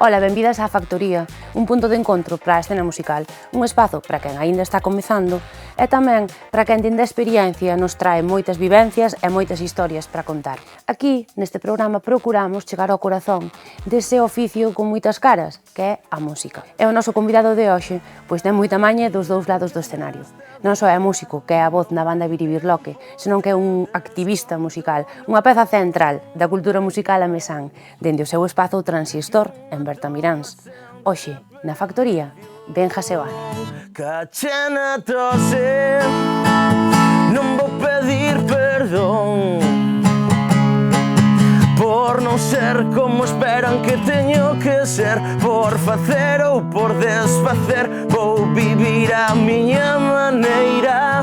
Ola, benvidas á Factoría, un punto de encontro para a escena musical, un espazo para quen aínda está comezando e tamén para quen dende a experiencia nos trae moitas vivencias e moitas historias para contar. Aquí, neste programa, procuramos chegar ao corazón dese oficio con moitas caras, que é a música. E o noso convidado de hoxe, pois ten moita maña dos dous lados do escenario. Non só é músico, que é a voz na banda Biribirloque, senón que é un activista musical, unha peza central da cultura musical amesán, dende o seu espazo Transistor en Bertamiráns. Hoxe, na Factoría, Benja Seoane. Cachena tose, non vou pedir perdón por non ser como esperan que teño que ser, por facer ou por desfacer. Vou vivir a miña maneira,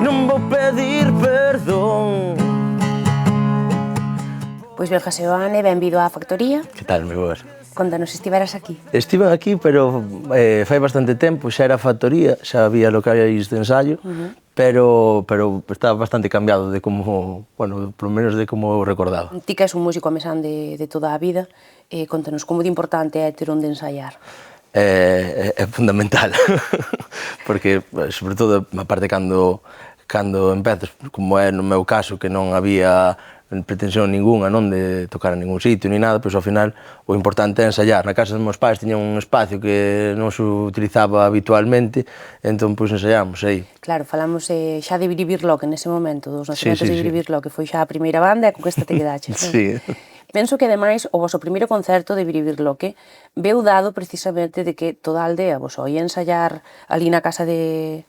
non vou pedir perdón. Pois Benja Seoane, benvido á Factoría. Que tal, meu boas? Contanos, estiveras aquí? Estive aquí, pero fai bastante tempo, xa era factoría, xa había locais de ensaio, pero estaba bastante cambiado de como, bueno, por lo menos de como recordaba. Ti que és un músico amesán de toda a vida, contanos como de importante é ter onde ensaiar. É fundamental, porque, sobre todo, aparte cando empezas, como é no meu caso, que non había pretensión ninguna, non de tocar en ningún sitio ni nada, pois ao final o importante é ensaiar. Na casa dos meus pais tiñan un espacio que non se utilizaba habitualmente, entón pois ensaiamos aí. Claro, falamos xa de Biribirloque nese momento, dos nacementos de Biribirloque, foi xa a primeira banda e con que esta te quedaches. Sí. Penso que, ademais, o vosso primeiro concerto de Biribirloque veu dado precisamente de que toda a aldea vos oía ensaiar ali na casa de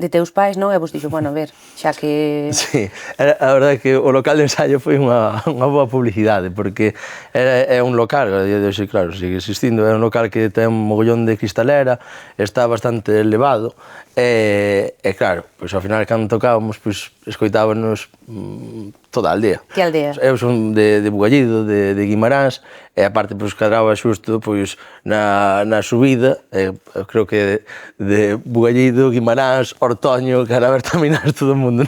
teus pais, non? E vos dixo, bueno, a ver, xa que... Sí, a verdade é que o local de ensaio foi unha boa publicidade, porque é un local, a día de hoxe, claro, sigue existindo, é un local que ten un mogollón de cristalera, está bastante elevado, e claro, pois ao final, cando tocábamos, pois escoitábanos toda a aldea. Que aldea? Eu son de Bugallido, de Guimaráns, e aparte, pois, cadraba xusto, pois, na subida, creo que de Bugallido, Guimaráns, Ortoño, cara a Bertamiráns, todo o mundo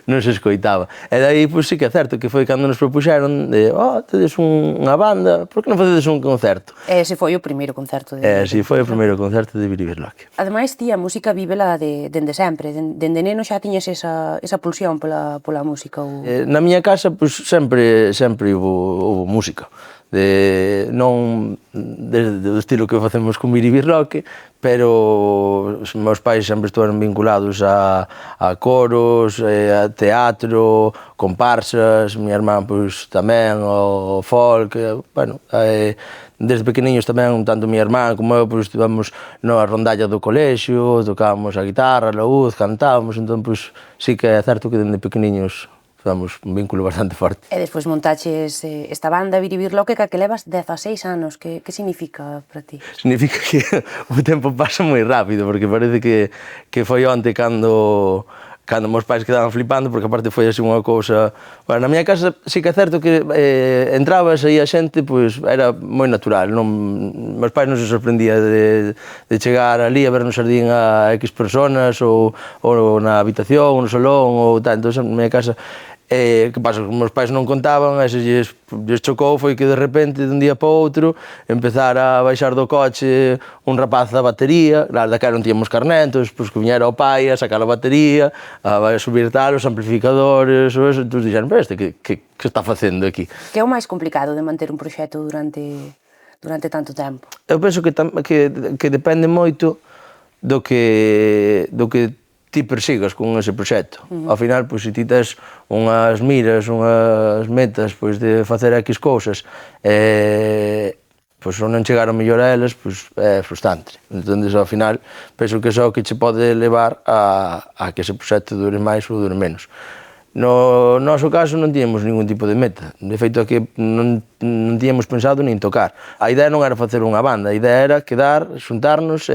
nos escoitaba. E daí, pois, sí que é certo, que foi cando nos propuxeron de, tedes unha banda, por que non facedes un concerto? Ese foi o primeiro concerto de... Sí, foi o primeiro concerto de Biribirloque. Ademais, ti a música vívela dende sempre, dende neno xa tiñes esa pulsión pola música? Na miña casa, pois, sempre houve música. Non desde o estilo que facemos con Biribirloque, pero os meus pais sempre estiveron vinculados a coros, a teatro, comparsas, miña irmá pois tamén, ao folk, bueno, desde pequeniños tamén, tanto miña irmá como eu, pois estivemos na rondalla do colexio, tocábamos a guitarra, a laúd, cantábamos, entón pois sí que é certo que dende pequeniños tivemos un vínculo bastante forte. E despois montaches esta banda Biribirloque que levas 16 anos, que significa para ti? Significa que o tempo pasa moi rápido, porque parece que foi onte cando meus pais quedaban flipando, porque aparte foi así unha cousa... Bueno, na miña casa sí que é certo que entrabas aí a xente, pois era moi natural, meus pais non se sorprendía de chegar ali a ver no xardín a X personas, ou na habitación, ou no salón, ou tal, entón na miña casa... que pasa, que os meus pais non contaban, e se lles chocou foi que de repente, dun día para outro, empezara a baixar do coche un rapaz da batería, claro, daquela non tíamos carné, entón, pois, que viñera o pai a sacar a batería, a subir tal, os amplificadores, ou eso, entón, dixeron, pero este, que está facendo aquí? Que é o máis complicado de manter un proxecto durante tanto tempo? Eu penso que depende moito do que ti persigas con ese proxecto. Ao final, pois, se ti tes unhas miras, unhas metas, pois, de facer X cousas, pois, ou non chegar ao mellor a elas, pois, é frustrante. Entón, ao final, penso que é só o que che pode levar a que ese proxecto dure máis ou dure menos. No noso caso non tiñamos ningún tipo de meta, de feito é que non tiñamos pensado nin tocar. A idea non era facer unha banda, a idea era quedar, xuntarnos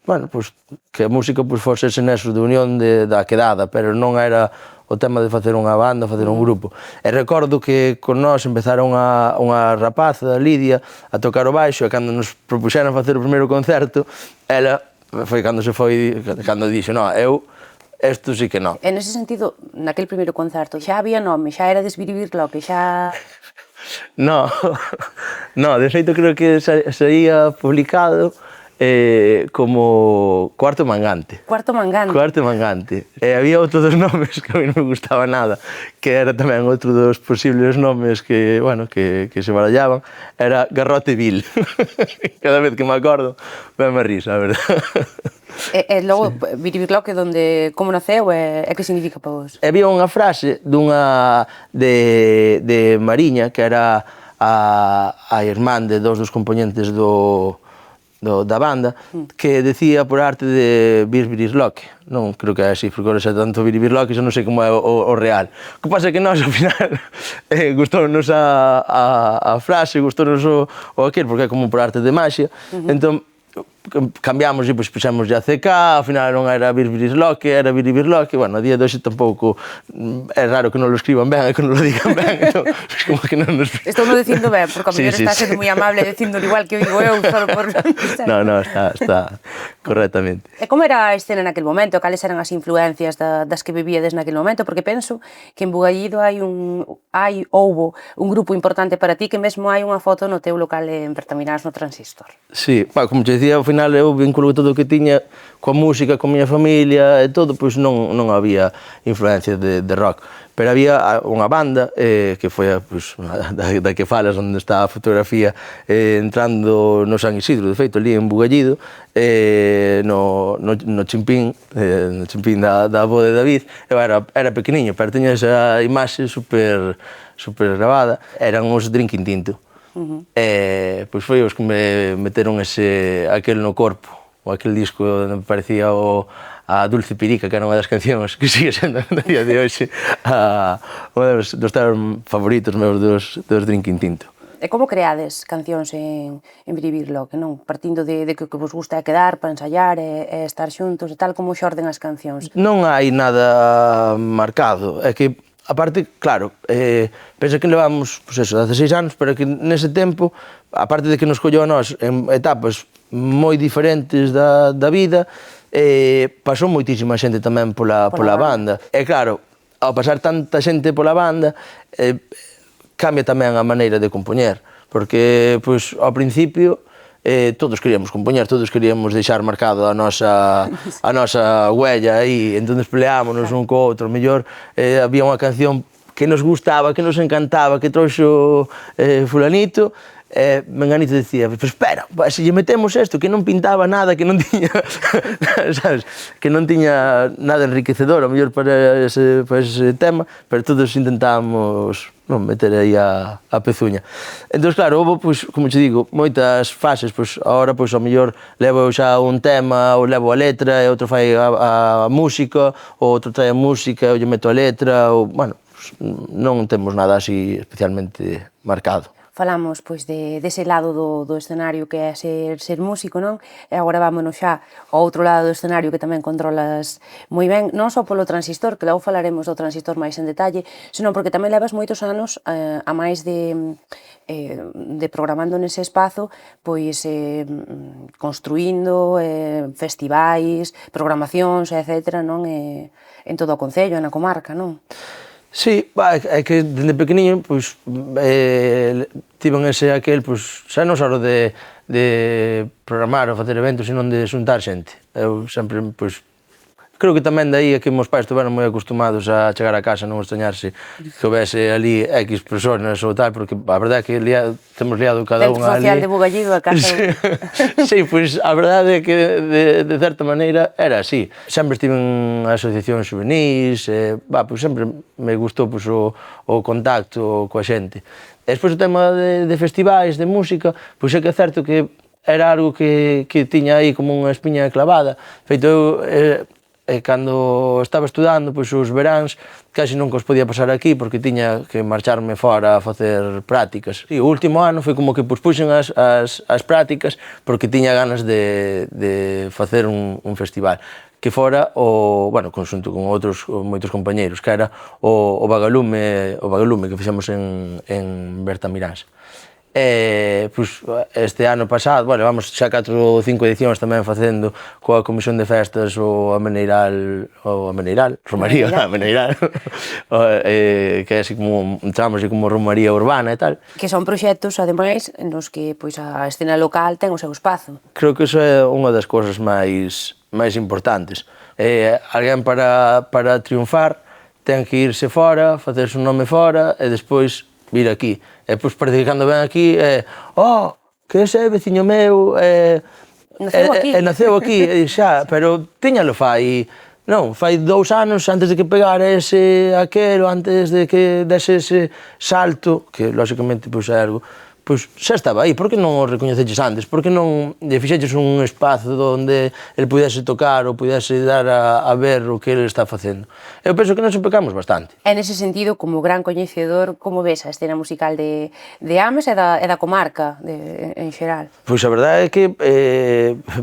bueno, pois, que a música pois, fose ese nexo de unión da quedada, pero non era o tema de facer unha banda, facer un grupo. E recordo que con nós empezara unha rapaza, Lidia, a tocar o baixo, e cando nos propuxeran facer o primeiro concerto, ela foi cando dixo, non, eu Isto sí que non. E nese sentido, naquele primeiro concerto, xa había nome, xa era Biribirloque, xa... No, No, de feito creo que saía publicado como Cuarto Mangante. Cuarto Mangante. Cuarto Mangante. E había outro dos nomes que a mí non me gustaba nada, que era tamén outro dos posibles nomes que, bueno, que se barallaban, era Garrote Vil. Cada vez que me acordo, me risa, a verdad. E logo, Biribirloque, como naceu e que significa para vos? Había unha frase dunha de Mariña, que era a irmán de dos componentes da banda, que decía por arte de Biribirloque. Non creo que é así, porque agora xa tanto Biribirloque xa non sei como é o real. O que pasa é que nós, ao final, gustounos a frase, gustounos o aquel, porque é como por arte de maxia. Entón, cambiamos e pois puxemos a CK, ao final non era Biribirloque, era Biribirloque. Bueno, a día de hoxe tampouco é raro que non lo escriban ben e que non lo digan ben, entón, como que non nos... Estou non dicindo ben, porque a mellor está sendo moi amable dicindo igual que o digo eu, só por... No, está correctamente. E como era a escena naquel momento? Cales eran as influencias das que vivíades naquel momento? Porque penso que en Bugallido houbo un grupo importante para ti, que mesmo hai unha foto no teu local en Bertamiráns no Transistor. Sí, como te dicía, ao final eu vinculo todo o que tiña coa música, coa miña familia e todo, pois non había influencia de rock. Pero había unha banda que foi pois, da que falas, onde está a fotografía, entrando no San Isidro, de feito, ali en Bugallido, no chimpín da avó de David. Eu era pequeniño, pero teña esa imaxe super grabada. Eran os Drinking Tinto. Pois foi os que me meteron aquel no corpo, ou aquel disco onde me parecía a Dulce Pirica, que era unha das cancións que sigue sendo no día de hoxe unha dos temas favoritos meus dos Drinking Tinto. E como creades cancións en Biribirloque, non? Partindo de que o que vos gusta é quedar para ensaiar e estar xuntos e tal, como xorden as cancións? Non hai nada marcado, é que a parte, claro, pensa que levamos, pois eso, 16 anos, pero que nese tempo, a parte de que nos colleu a nós en etapas moi diferentes da vida, pasou moitísima xente tamén pola banda. E claro, ao pasar tanta xente pola banda, cambia tamén a maneira de compoñer, porque, pois, ao principio, todos queríamos compoñer, todos queríamos deixar marcado a nosa huella aí, entón peleámonos un co outro. Mellor había unha canción que nos gustaba, que nos encantaba, que trouxo fulanito, Menganito dicía, pues espera, se lle metemos isto, que non pintaba nada, que non tiña, sabes, que non tiña nada enriquecedor, a mellor para ese tema, pero todos intentábamos meter aí a pezuña. Entón, claro, houve, pois, como te digo, moitas fases, pois, agora, pois, ao mellor levo xa un tema, ou levo a letra, e outro fai a música, ou outro trae a música, ou lle meto a letra, ou, bueno, non temos nada así especialmente marcado. Falamos pois dese lado do escenario que é ser músico, non? E agora vámonos xa ao outro lado do escenario que tamén controlas moi ben, non só polo Transistor, que logo falaremos do Transistor máis en detalle, senón porque tamén levas moitos anos a máis de programando nese espazo, pois construindo festivais, programacións, etc., non? En todo o concello, na comarca, non? Sí, é que dende pequeniño, pois, tiven aquel, pois, xa non só de programar ou facer eventos, senón de xuntar xente. Eu sempre, pois, creo que tamén daí é que meus pais estiveron moi acostumados a chegar a casa, non extrañarse que houvese ali X personas ou tal, porque a verdade é que temos liado cada unha ali. Centro social de Bugallido, a casa. Sí, pois a verdade é que de certa maneira era así. Sempre estive en asociacións juvenís, pois sempre me gustou o contacto coa xente. E despois o tema de festivais, de música, pois é que é certo que era algo que tiña aí como unha espiña clavada. Feito eu, cando estaba estudando, pois os veráns casi nunca os podía pasar aquí porque tiña que marcharme fora a facer prácticas. E o último ano foi como que puxen as prácticas porque tiña ganas de facer un festival que fora conxunto con outros moitos compañeiros, que era o Vagalume que fixemos en Bertamiráns. Pois, este ano pasado, bueno, vamos xa 4 ou 5 edicións tamén facendo coa Comisión de Festas o Ameneiral, Romaría, Ameneiral, que é así como, chamamos como Romaría Urbana e tal. Que son proxectos, ademais, nos que pois, a escena local ten o seu espazo. Creo que iso é unha das cousas máis importantes. Alguén para triunfar ten que irse fora, facerse un nome fora e despois vir aquí. E pois parece que cando ven aquí que ese é veciño meu, naceu aquí, e xa, pero tiñalo fai 2 anos antes de que pegara aquelo, antes de que dese ese salto, que lóxicamente pois é algo, pois xa estaba aí, por que non o recoñeceches antes? Por que non lle fixeches un espazo onde el pudese tocar ou pudese dar a ver o que ele está facendo? Eu penso que nos pecamos bastante. E nese sentido, como gran coñecedor, como ves a escena musical de Ames e da comarca en xeral? Pois a verdade é que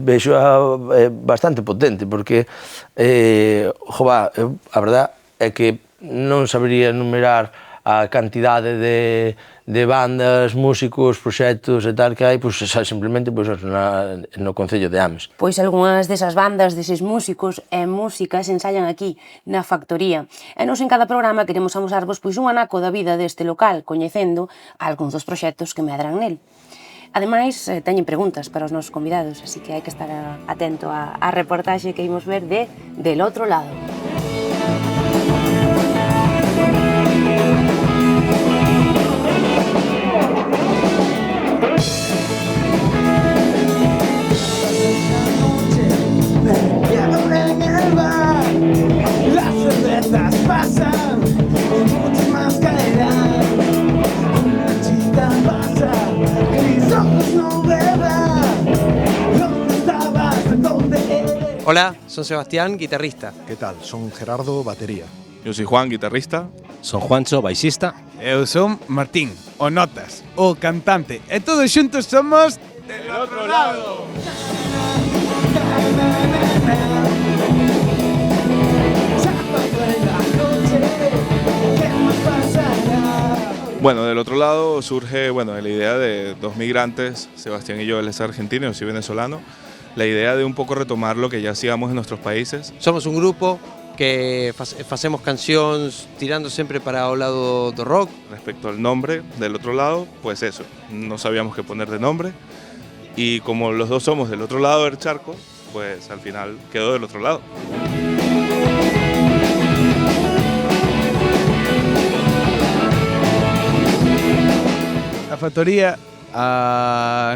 vexo bastante potente, porque a verdade é que non sabería enumerar a cantidade de bandas, músicos, proxectos e tal que hai, pois simplemente no concello de Ames. Pois algunhas desas bandas, deses músicos e músicas ensayan aquí, na Factoría. E nos en cada programa queremos amosarvos pois un anaco da vida deste local, coñecendo algúns dos proxectos que medran nel. Ademais, teñen preguntas para os nosos convidados, así que hai que estar atento á reportaxe que imos ver de Del Otro Lado. Hola, son Sebastián, guitarrista. ¿Qué tal? Son Gerardo, batería. Yo soy Juan, guitarrista. Son Juancho, baixista. Eu son Martín, o Notas, o cantante. E todos xuntos somos Del Otro Lado. Bueno, Del Otro Lado surge la idea de dos migrantes, Sebastián y yo, él es argentino, yo soy venezolano, la idea de un poco retomar lo que ya hacíamos en nuestros países. Somos un grupo que facemos cancións tirando sempre para o lado do rock. Respecto al nombre, Del Otro Lado, pues eso, no sabíamos qué poner de nombre y como los dos somos del otro lado del charco, pues al final quedó Del Otro Lado. A Factoría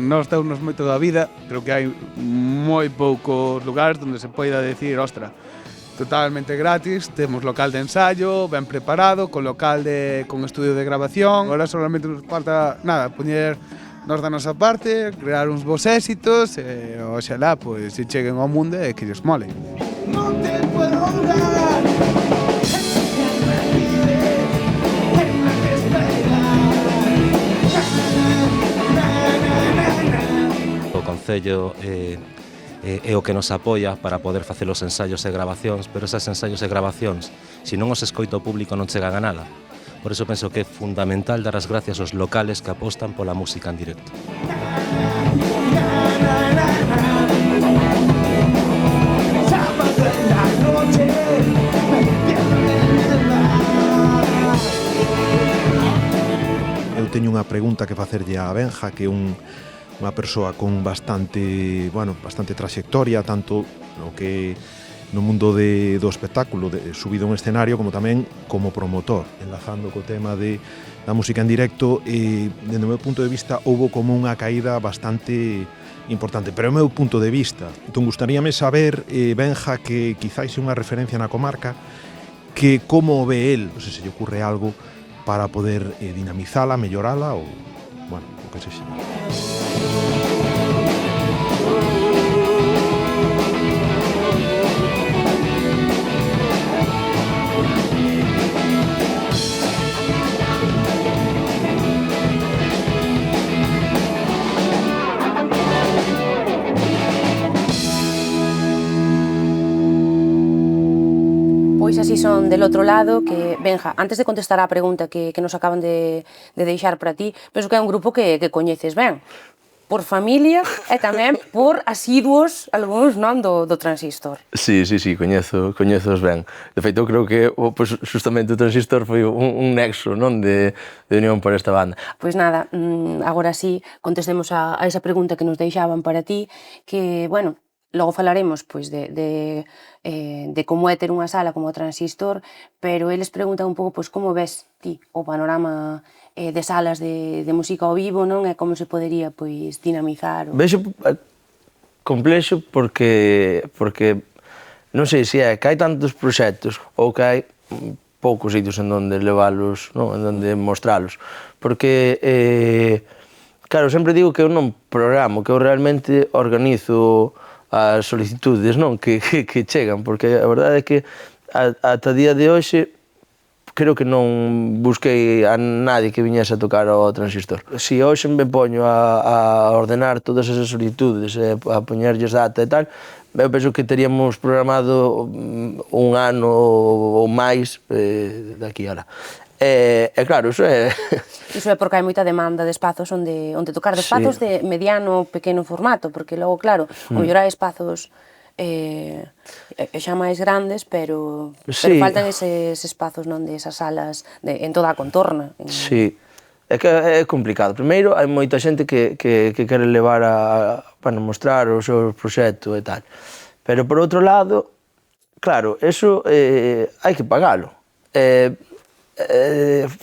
nós deunos moito da vida, creo que hai moi poucos lugares onde se poida decir, ostra, totalmente gratis, temos local de ensayo, ben preparado, con con estudio de grabación, agora solamente nos falta nada, poñer nos da nosa parte, crear uns bons éxitos e oxalá, pois, se cheguen ao mundo e que lles mole. Non te puedo olvidar. O Concello é o que nos apoia para poder facer os ensaios e grabacións, pero esas ensaios e grabacións, se non os escoita o público, non chegan a nada. Por iso penso que é fundamental dar as gracias aos locales que apostan pola música en directo. Eu teño unha pregunta que facerlle a Benja, que é unha persoa con bastante traxectoria, tanto no mundo do espectáculo, subido a un escenario, como tamén como promotor, enlazando co tema da música en directo, e, dende o meu punto de vista, houbo como unha caída bastante importante, pero é o meu punto de vista. Entón, gustaríame saber, Benja, que quizáis é unha referencia na comarca, que como ve el, non sei se lle ocurre algo, para poder dinamizala, mellorala, ou, bueno, o que sexa. Pois así son Del Otro Lado, que, Benja, antes de contestar á pregunta que nos acaban de deixar para ti, penso que é un grupo que coñeces ben, por familia e tamén por asiduos algúns, non, do Transistor. Sí, coñezos ben. De feito, eu creo que pues, justamente o Transistor foi un nexo, non, de unión para esta banda. Pois nada, agora sí, contestemos a esa pregunta que nos deixaban para ti, que, bueno, logo falaremos pois, de como é ter unha sala como o Transistor, pero eles preguntan un pouco pois, como ves ti o panorama de salas de música ao vivo, non? E como se podería pois, dinamizar. Vexo complexo porque non sei se é que hai tantos proxectos ou que hai poucos sitios en donde leválos, non? En donde mostralos. Porque, claro, sempre digo que eu non programo, que eu realmente organizo as solicitudes, non? Que chegan, porque a verdade é que ata día de hoxe creo que non busquei a nadie que viñese a tocar ao Transistor. Se hoxe me poño a ordenar todas esas solicitudes e a poñerlles data e tal, eu penso que teríamos programado un ano ou máis daqui a lá. E claro, iso é... Iso é porque hai moita demanda de espazos onde tocar, de espazos de mediano, pequeno formato, porque logo, claro, o mellor hai espazos xa máis grandes, pero faltan eses espazos, non, de esas salas en toda a contorna. Sí, é que é complicado. Primeiro, hai moita xente que quere levar para mostrar o seu proxecto e tal. Pero, por outro lado, claro, eso hai que pagalo.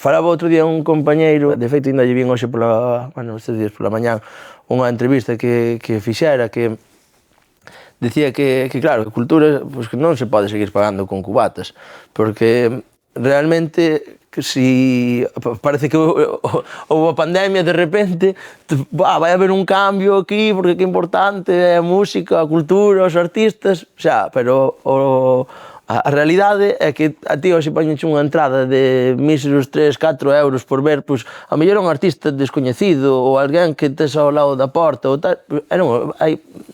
Falaba outro día un compañeiro, de feito, ainda lle vin hoxe estes días pola mañán, unha entrevista que fixera, que dicía que claro, que a cultura pues, que non se pode seguir pagando con cubatas, porque realmente si parece que houve a pandemia de repente, vai haber un cambio aquí, porque que importante é a música, a cultura, os artistas, xa, pero a realidade é que a ti hoxe poñenche unha entrada de míseros 3-4 euros por ver, pois, a mellor un artista descoñecido ou alguén que tes ao lado da porta ou tal,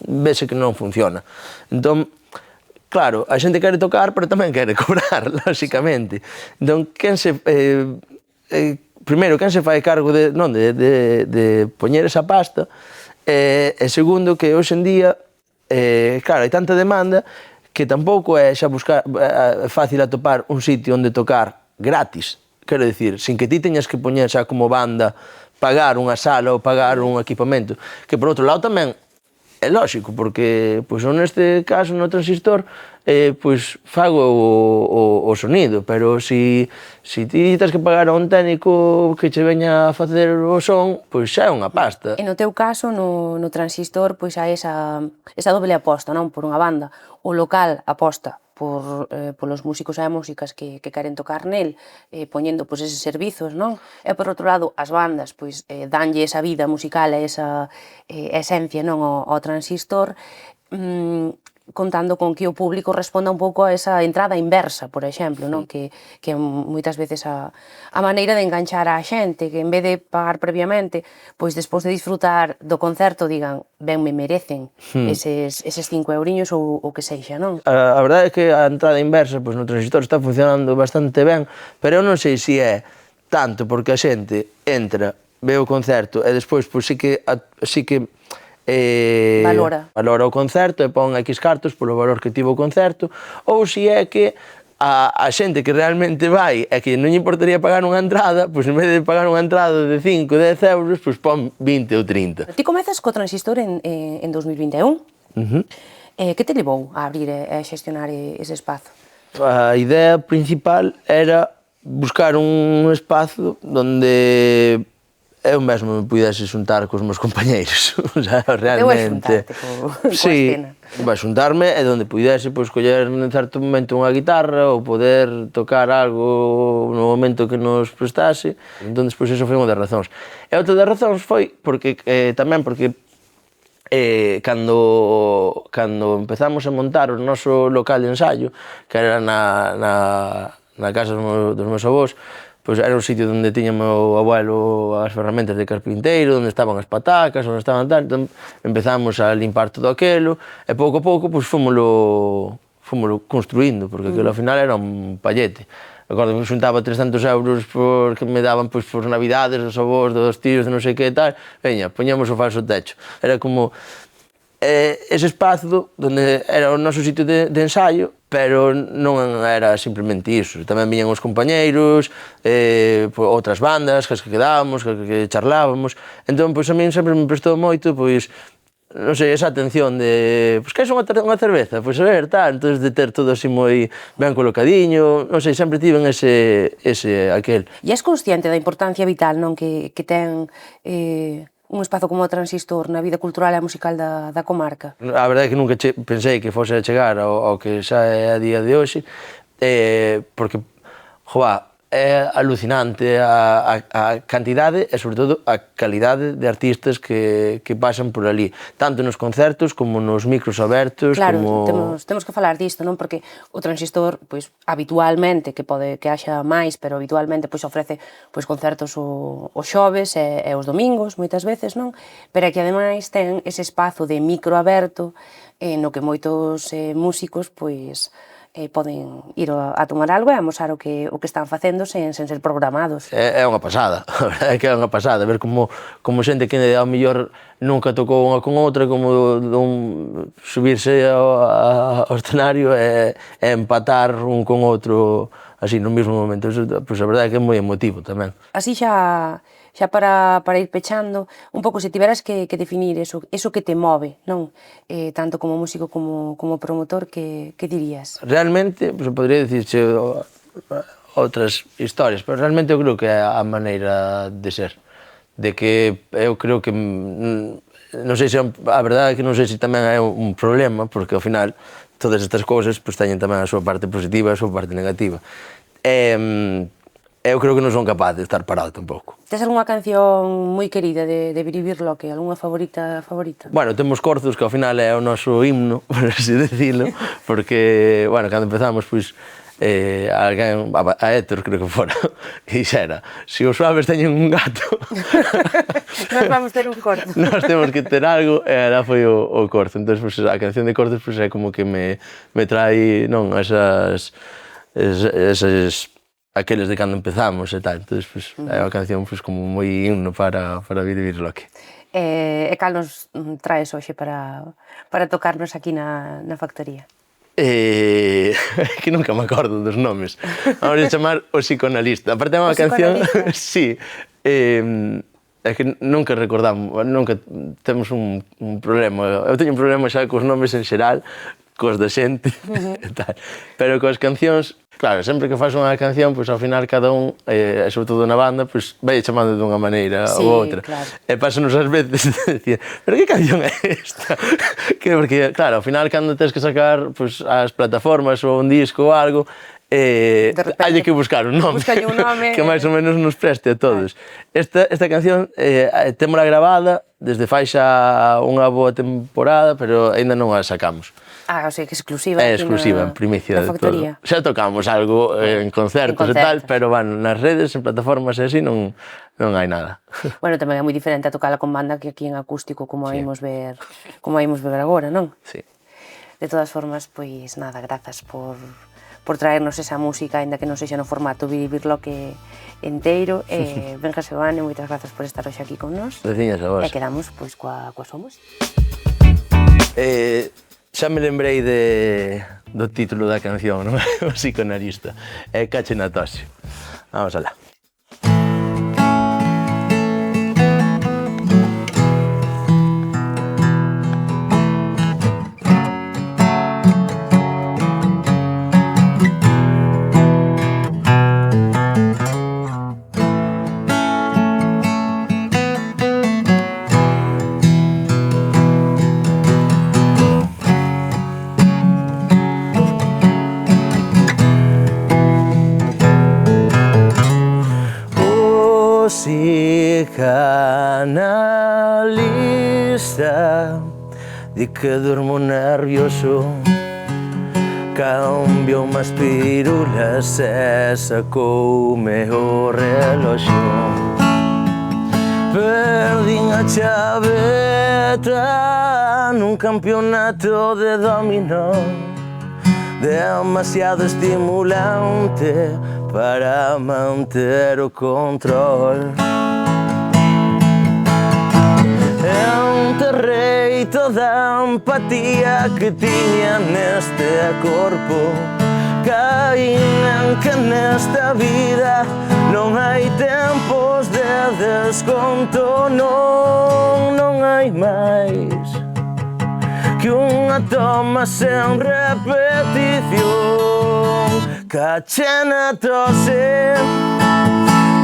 vese que non funciona. Entón, claro, a xente quere tocar, pero tamén quere cobrar, lóxicamente. Entón, primeiro, quen se fai cargo de poñer esa pasta, e segundo, que hoxe en día, claro, hai tanta demanda que tampouco é xa fácil atopar un sitio onde tocar gratis. Quero dicir, sin que ti teñas que poñer xa como banda, pagar unha sala ou pagar un equipamento. Que por outro lado tamén é lóxico, porque pois, neste caso no Transistor pois, fago o sonido, pero si ti tens que pagar a un técnico que che veña a facer o son, pois xa é unha pasta. E no teu caso, no Transistor, pois hai esa doble aposta, non? Por unha banda, o local aposta polos músicos e músicas que queren tocar nel, poñendo pois, eses servizos, non? E por outro lado, as bandas pois, danlle esa vida musical e esa esencia non? Ao Transistor, contando con que o público responda un pouco a esa entrada inversa, por exemplo, non? Que moitas veces a maneira de enganchar a xente, que en vez de pagar previamente, pois despois de disfrutar do concerto digan, ben me merecen eses 5 euriños ou que sexa, non? A verdade é que a entrada inversa pois, no Transistor está funcionando bastante ben, pero eu non sei se é tanto porque a xente entra, ve o concerto e despois pois, sí que valora o concerto e pon X cartos polo valor que tivo o concerto, ou se é que a xente que realmente vai e que non lle importaría pagar unha entrada, pois en vez de pagar unha entrada de 5 ou 10 euros, pois pon 20 ou 30. Ti comezas co Transistor en 2021. Que te levou a abrir e a xestionar ese espazo? A idea principal era buscar un espazo onde eu mesmo me pudese xuntar cos meus compañeiros, o sea, realmente. Xuntarte coa escena. Vai xuntarme e onde pudese pois, coller en certo momento unha guitarra ou poder tocar algo no momento que nos prestase. Entón, pois, eso foi unha das razóns. E outra das razóns foi porque tamén porque cando empezamos a montar o noso local de ensaio, que era na casa dos meus avós, pois era un sitio onde tiña o meu abuelo as ferramentas de carpinteiro, onde estaban as patacas, onde estaban tal, entón empezamos a limpar todo aquilo, e pouco a pouco pois fomoslo fomos construindo, porque aquilo ao final era un pallete. Recordo que xuntaba 300 euros que me daban por navidades, dos avós, dos tíos, de non sei que e tal, veña, poñamos o falso techo. Era como ese espazo onde era o noso sitio de ensaio, pero non era simplemente iso. Tamén viñan os compañeiros, outras bandas, que quedábamos, que charlábamos. Entón, pois a min sempre me prestou moito, pois, non sei, esa atención de, pois, que é unha cerveza? Pois a ver, tal, entón, de ter todo así moi ben colocadiño, non sei, sempre tiven aquel. E és consciente da importancia vital, non, que ten un espazo como o Transistor na vida cultural e musical da comarca? A verdade é que nunca pensei que fose a chegar ao que xa é a día de hoxe, porque, joa, é alucinante a cantidade e, sobre todo, a calidade de artistas que pasan por ali, tanto nos concertos como nos micros abertos. Claro, como... temos que falar disto, non? Porque o Transistor, pois, habitualmente, que pode que haxa máis, pero habitualmente pois ofrece pois concertos os xoves e os domingos, moitas veces, non? Pero é que ademais ten ese espazo de micro aberto no que moitos músicos, pois, poden ir a tomar algo e amosar o que están facendo sen ser programados. É unha pasada, a verdade é que é unha pasada, ver como xente que ao mellor nunca tocou unha con outra, como subirse ao escenario e empatar un con outro así no mesmo momento. Pois a verdade é que é moi emotivo tamén. Así xa para ir pechando, un pouco se tiveras que definir eso que te move, non? Tanto como músico como promotor, que dirías? Realmente, pues, podría dicirche outras historias, pero realmente eu creo que é a maneira de ser. De que eu creo que, non sei se a verdade é que non sei se tamén é un problema, porque ao final todas estas cousas pues, teñen tamén a súa parte positiva e a súa parte negativa. Eu creo que non son capaz de estar parado tampouco. Tes algunha canción moi querida de Biribirloque, algunha favorita? Bueno, temos Corzos, que ao final é o noso himno, por así decirlo, porque, bueno, cando empezamos, pois, alguén, a Héctor creo que fora, e xa era, se os suaves teñen un gato... Nós vamos ter un corzo. Nós temos que ter algo, e era foi o corzo. Entón, pois, a canción de Corzos pois, é como que me trai, non, esas aqueles de cando empezamos e tal. Entón, pois, é unha canción pois, como moi himno para Biribirloque. E cal nos traes hoxe para tocarnos aquí na factoría? Que nunca me acordo dos nomes. Vamos a chamar O Psicoanalista. Aparte é unha canción... Sí. É que nunca recordamos, nunca temos un problema. Eu teño un problema xa cos nomes en xeral, cos da xente e tal. Pero coas cancións, claro, sempre que faz unha canción, pois ao final cada un, sobre todo na banda, pois vai chamando dunha maneira ou outra. Claro. E pásanos ás veces de decir, pero que canción é esta? Porque, claro, ao final cando tens que sacar pois, as plataformas ou un disco ou algo, hai que buscar un nome que máis ou menos nos preste a todos. Esta canción témola gravada desde fai xa unha boa temporada, pero aínda non a sacamos. O sea, que é exclusiva. É exclusiva, en primicia de todo. Xa tocamos algo en concertos e tal, pero bueno, nas redes, en plataformas e así non hai nada. Bueno, tamén é moi diferente a tocala con banda que aquí en acústico, como imos ver agora, non? Sí. De todas formas, pois nada, grazas por traernos esa música, aínda que non sexa no formato Biribirloque enteiro. Benja Seoane, moitas grazas por estar hoxe aquí con nós. Graciñas a vos. E quedamos pois coa súa música. Xa me lembrei do título da canción, non? O Psicoanalista. É Cache na tose. Vamos alá. Psicanalista, di que durmo nervioso, cambiou unhas pirulas e sacoume o reloxo. Perdín a chaveta nun campeonato de dominó, demasiado estimulante para manter o control. Enterrei toda a empatía que tiña neste corpo. Caín en que nesta vida non hai tempos de desconto, non hai máis que unha toma sen repetición. Caché na tose,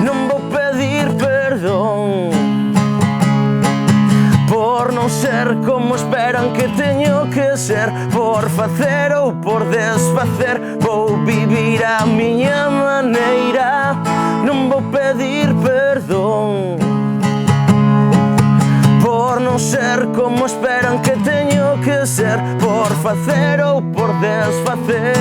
non vou pedir perdón por non ser como esperan que teño que ser, por facer ou por desfacer. Vou vivir a miña maneira, non vou pedir perdón por non ser como esperan que teño que ser, por facer ou por desfacer.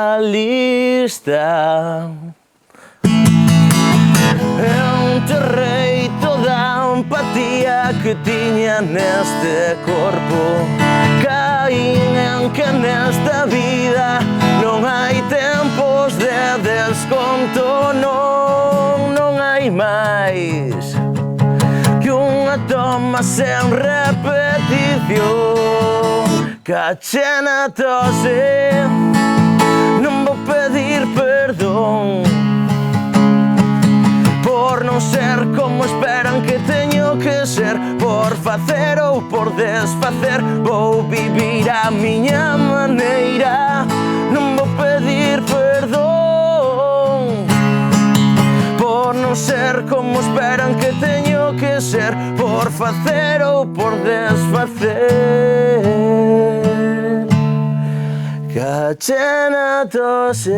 Canalista, enterrei toda a empatía que tiña neste corpo. Caín en que nesta vida non hai tempos de desconto, non hai máis que unha toma sen repetición. Caché na tose, non vou pedir perdón por non ser como esperan que teño que ser, por facer ou por desfacer. Vou vivir a miña maneira, non vou pedir perdón por non ser como esperan que teño que ser, por facer ou por desfacer. Caché na tose.